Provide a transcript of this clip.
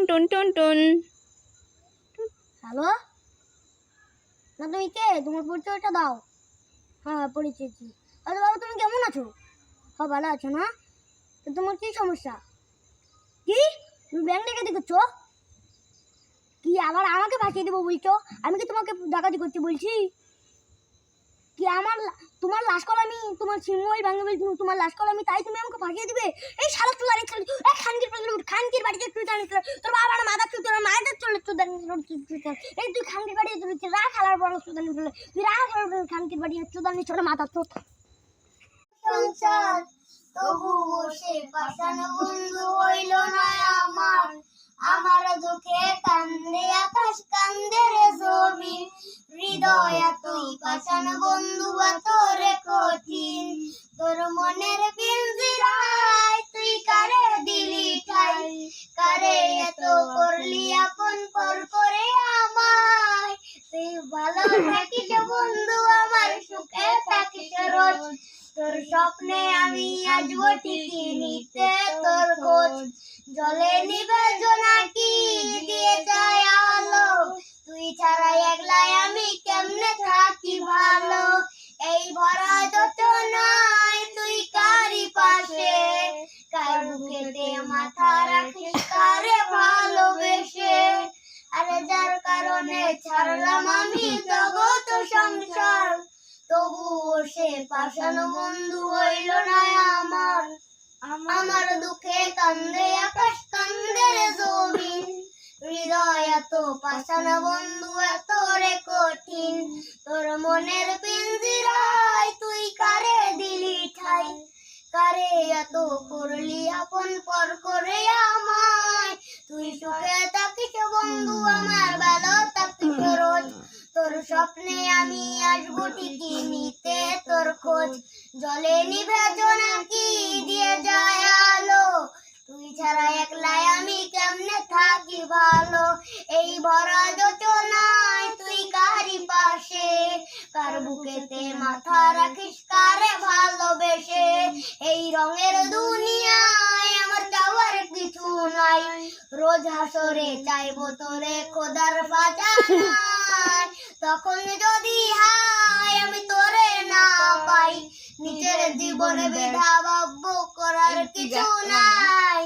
টুন টুন টুন। হ্যালো, না তুমি কে? তোমার পরিচয়টা দাও। হ্যাঁ, পরিচয়। আরে বাবা, তুমি কেমন আছো? হ্যাঁ, ভালো আছো না? তো তোমার কি সমস্যা? কি তুমি ব্যাংক ডাকাতি করছো? কি আবার আমাকে ফাঁসিয়ে দেবো বলছো? আমি কি তোমাকে ডাকাতি করতে বলছি? কি তোমার লাশ কল আমি তোমার সিমোবাইল ভাঙে বলছি, তোমার লাশ কল আমি, তাই তুমি আমাকে ফাঁসিয়ে দিবে? এই শালা তুই আরে এই খানকির বাড়িতে তুই জানিস তোর বাবার মাথা তুই তোর মায়ের চলে তুই জানিস এই তুই খানকির বাড়ি তুই রা খেলার বড় তুই জানিস তুই রা খেলার খানকির বাড়ি তুই জানিস ছোট মাথা তোর সংসার তবু সে পাশানো বন্ধু হইল না আমার। আমার দুঃখে কান্দে আকাশ কান্দে রে জমিন, হৃদয় তুই পাশানো বন্ধু তোরে কঠিন। তোর মনের পিঞ্জিরায় তুই কারে দিলি ঠাই, কারে এত করলি আপন পর করে আমায়। তুই ভালো থাকিস বন্ধু আমার, সুখে থাকিস রোজ। তোর স্বপ্নে আমি আসবো ঠিকই নিতে তোর খোঁজ। জলে নিবে জোনাকি দিয়ে যায় আলো, তুই ছাড়া একলাই আমি কেমনে থাকি ভালো। এই ভরা যোচনায় তুই কারি পাশে, কার বুকেতে মাথা রাখিস কারে ভালোবেসে। আরে যার কারণে ছাড়লাম আমি জগৎ সংসার, তবুও সে পাশানো বন্ধু হইল না আমার। আমার দুঃখে কান্দে আকাশ কান্দে রে জমিন, হৃদয় এত পাশানো বন্ধু এত রে কঠিন। তোর মনের পিঞ্জিরায় তুই কারে দিলি ঠাই, কারে এত করলি আপন পর করে আমায়। তুই সুখে থাকিস বন্ধু আমার, ভালো থাকিস রোজ। তোর স্বপ্নে আমি আসবো ঠিকই নিতে তোর খোঁজ। জলে নিভে জোনাকি দিয়ে যায় আলো, তুই ছাড়া একলাই আমি কেমনে থাকি ভালো। এই ভরা যোচনায় তুই কারি পাশে, কার বুকেতে মাথা রাখিস কারে ভালোবেসে। এই রঙের দুনিয়ায় আমার চাওয়ার কিছু নাই, রোজ হাসরে চাইবো তোরে খোদার বাজার। তখন যদি হায় আমি তোরে না পাই, নিজের জীবনে বেধা ভাব্য করার কিছু নাই।